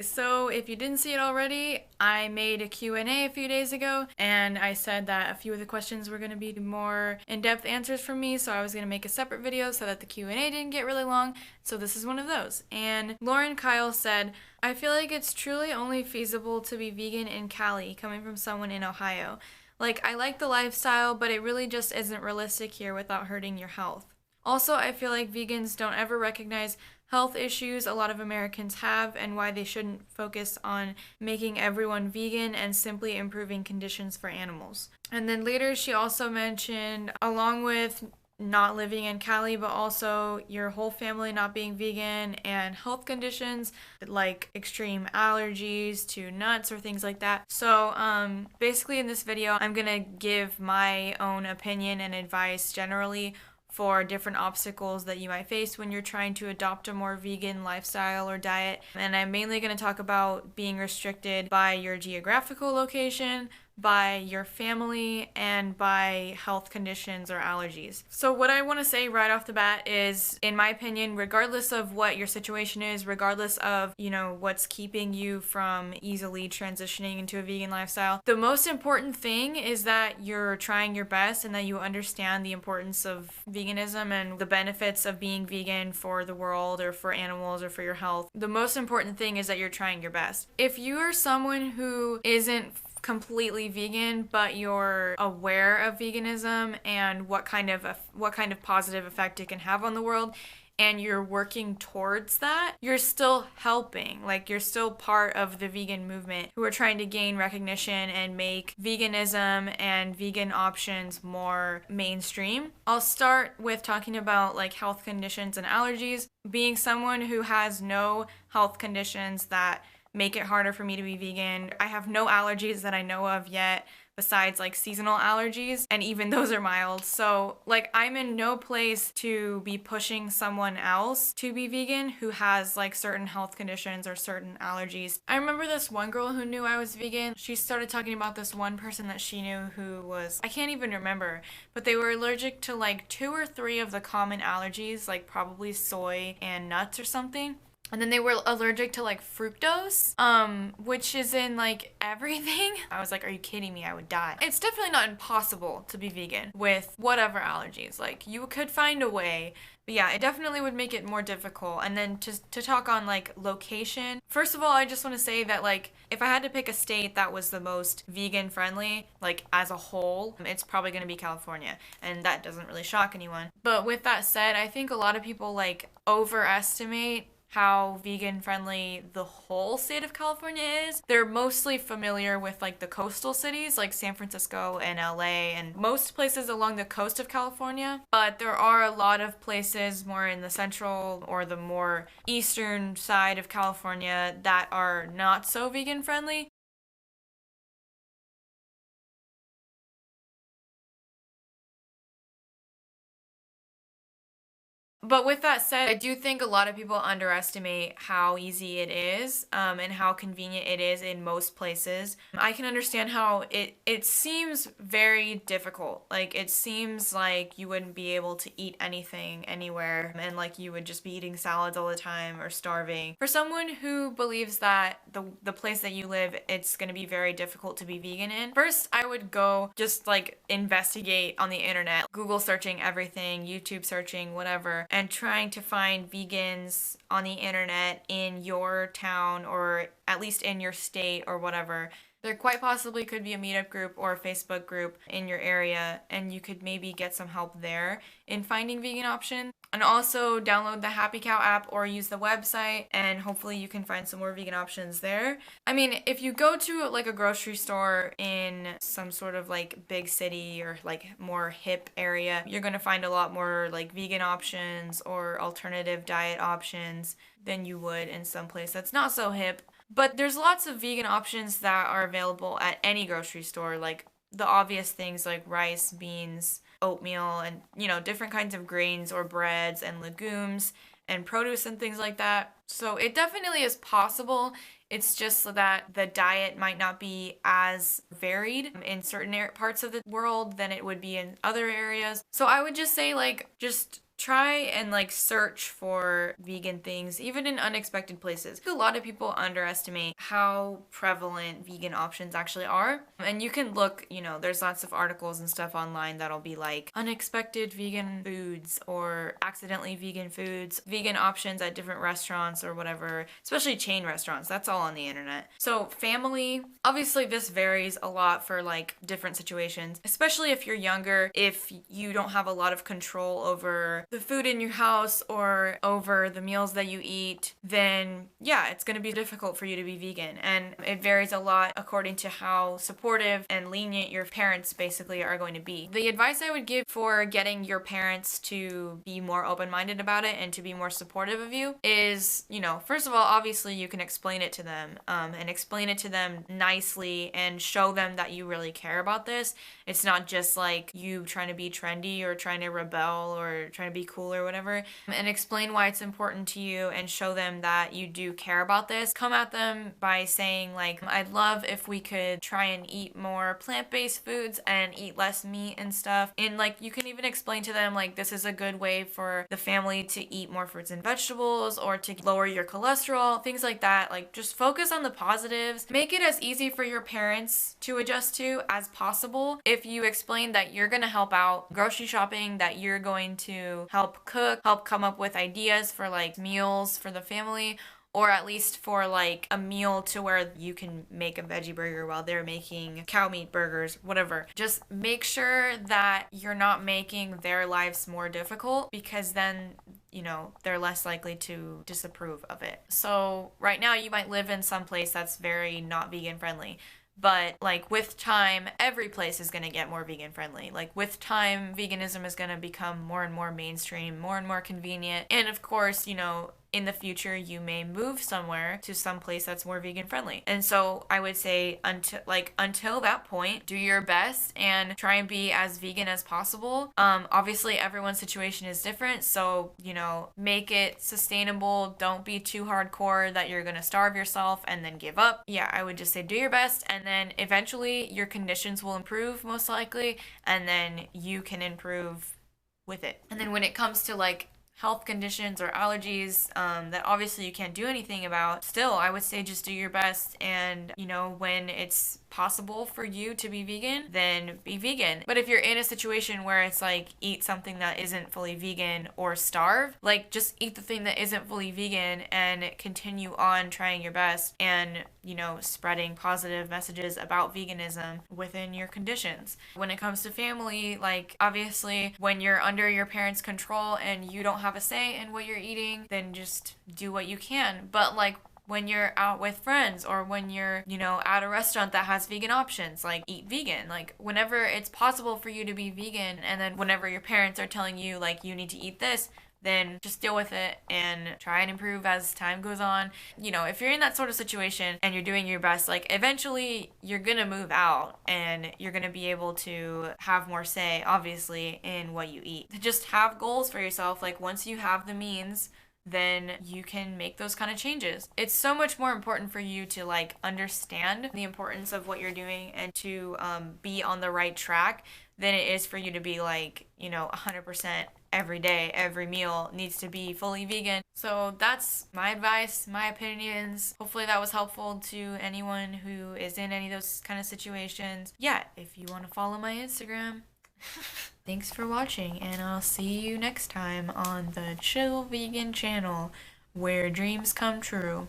So if you didn't see it already, I made a Q&A a few days ago, and I said that a few of the questions were going to be more in-depth answers from me, so I was going to make a separate video so that the Q&A didn't get really long. So this is one of those. And Lauren Kyle said, I feel like it's truly only feasible to be vegan in Cali, coming from someone in Ohio. Like, I like the lifestyle, but it really just isn't realistic here without hurting your health. Also, I feel like vegans don't ever recognize health issues a lot of Americans have and why they shouldn't focus on making everyone vegan and simply improving conditions for animals. And then later she also mentioned, along with not living in Cali, but also your whole family not being vegan and health conditions like extreme allergies to nuts or things like that. So basically in this video, I'm gonna give my own opinion and advice generally for different obstacles that you might face when you're trying to adopt a more vegan lifestyle or diet. And I'm mainly going to talk about being restricted by your geographical location, by your family, and by health conditions or allergies. So what I want to say right off the bat is, in my opinion, regardless of what your situation is, regardless of, what's keeping you from easily transitioning into a vegan lifestyle, the most important thing is that you're trying your best and that you understand the importance of veganism and the benefits of being vegan for the world or for animals or for your health. The most important thing is that you're trying your best. If you are someone who isn't completely vegan, but you're aware of veganism and what kind of positive effect it can have on the world, and you're working towards that, you're still helping. Like, you're still part of the vegan movement who are trying to gain recognition and make veganism and vegan options more mainstream. I'll start with talking about like health conditions and allergies. Being someone who has no health conditions that make it harder for me to be vegan, I have no allergies that I know of yet, besides like seasonal allergies, and even those are mild. So like, I'm in no place to be pushing someone else to be vegan who has like certain health conditions or certain allergies. I remember this one girl who knew I was vegan. She started talking about this one person that she knew who was, I can't even remember, but they were allergic to like 2 or 3 of the common allergies, like probably soy and nuts or something. And then they were allergic to like fructose, which is in like everything. I was like, are you kidding me? I would die. It's definitely not impossible to be vegan with whatever allergies. Like, you could find a way. But yeah, it definitely would make it more difficult. And then to talk on like location, first of all, I just want to say that like, if I had to pick a state that was the most vegan friendly, like as a whole, it's probably going to be California. And that doesn't really shock anyone. But with that said, I think a lot of people like overestimate how vegan friendly the whole state of California is. They're mostly familiar with like the coastal cities like San Francisco and LA and most places along the coast of California, but there are a lot of places more in the central or the more eastern side of California that are not so vegan friendly. But with that said, I do think a lot of people underestimate how easy it is, and how convenient it is in most places. I can understand how it seems very difficult. Like, it seems like you wouldn't be able to eat anything anywhere and like you would just be eating salads all the time or starving. For someone who believes that the place that you live, it's going to be very difficult to be vegan in, first I would go just like investigate on the internet, Google searching everything, YouTube searching, whatever, and trying to find vegans on the internet in your town or at least in your state or whatever. There quite possibly could be a meetup group or a Facebook group in your area, and you could maybe get some help there in finding vegan options. And also download the Happy Cow app or use the website, and hopefully you can find some more vegan options there. I mean, if you go to like a grocery store in some sort of like big city or like more hip area, you're gonna find a lot more like vegan options or alternative diet options than you would in some place that's not so hip. But there's lots of vegan options that are available at any grocery store, like the obvious things like rice, beans, oatmeal, and different kinds of grains or breads and legumes and produce and things like that. So it definitely is possible. It's just that the diet might not be as varied in certain parts of the world than it would be in other areas. So I would just say, like, just try and like search for vegan things, even in unexpected places. A lot of people underestimate how prevalent vegan options actually are. And you can look, there's lots of articles and stuff online that'll be like unexpected vegan foods or accidentally vegan foods, vegan options at different restaurants or whatever, especially chain restaurants. That's all on the internet. So family, obviously this varies a lot for like different situations, especially if you're younger, if you don't have a lot of control over the food in your house or over the meals that you eat, then yeah, it's going to be difficult for you to be vegan. And it varies a lot according to how supportive and lenient your parents basically are going to be. The advice I would give for getting your parents to be more open-minded about it and to be more supportive of you is, first of all, obviously you can explain it to them, and explain it to them nicely and show them that you really care about this. It's not just like you trying to be trendy or trying to rebel or trying to be cool or whatever, and explain why it's important to you and show them that you do care about this. Come at them by saying like, I'd love if we could try and eat more plant-based foods and eat less meat and stuff. And like, you can even explain to them like, this is a good way for the family to eat more fruits and vegetables or to lower your cholesterol, things like that. Like, just focus on the positives. Make it as easy for your parents to adjust to as possible. If you explain that you're gonna help out grocery shopping, that you're going to help cook, help come up with ideas for like meals for the family, or at least for like a meal to where you can make a veggie burger while they're making cow meat burgers, whatever. Just make sure that you're not making their lives more difficult, because then they're less likely to disapprove of it. So right now you might live in some place that's very not vegan friendly. But like with time, every place is going to get more vegan friendly. Like with time, veganism is going to become more and more mainstream, more and more convenient. And of course, in the future, you may move somewhere to some place that's more vegan friendly. And so I would say until that point, do your best and try and be as vegan as possible. Obviously everyone's situation is different. So, make it sustainable. Don't be too hardcore that you're going to starve yourself and then give up. Yeah, I would just say do your best, and then eventually your conditions will improve most likely, and then you can improve with it. And then when it comes to like health conditions or allergies that obviously you can't do anything about, still I would say just do your best, and when it's possible for you to be vegan, then be vegan. But if you're in a situation where it's like eat something that isn't fully vegan or starve, like just eat the thing that isn't fully vegan and continue on trying your best and spreading positive messages about veganism within your conditions. When it comes to family, like obviously when you're under your parents' control and you don't have a say in what you're eating, then just do what you can. But like when you're out with friends or when you're, at a restaurant that has vegan options, like eat vegan. Like whenever it's possible for you to be vegan, and then whenever your parents are telling you like you need to eat this, then just deal with it and try and improve as time goes on. If you're in that sort of situation and you're doing your best, like eventually you're gonna move out and you're gonna be able to have more say, obviously, in what you eat. Just have goals for yourself. Like once you have the means, then you can make those kind of changes. It's so much more important for you to like understand the importance of what you're doing and to be on the right track than it is for you to be like, 100% every day, every meal needs to be fully vegan. So that's my advice, my opinions. Hopefully that was helpful to anyone who is in any of those kind of situations. Yeah, if you want to follow my Instagram. Thanks for watching, and I'll see you next time on the Chill Vegan channel, where dreams come true.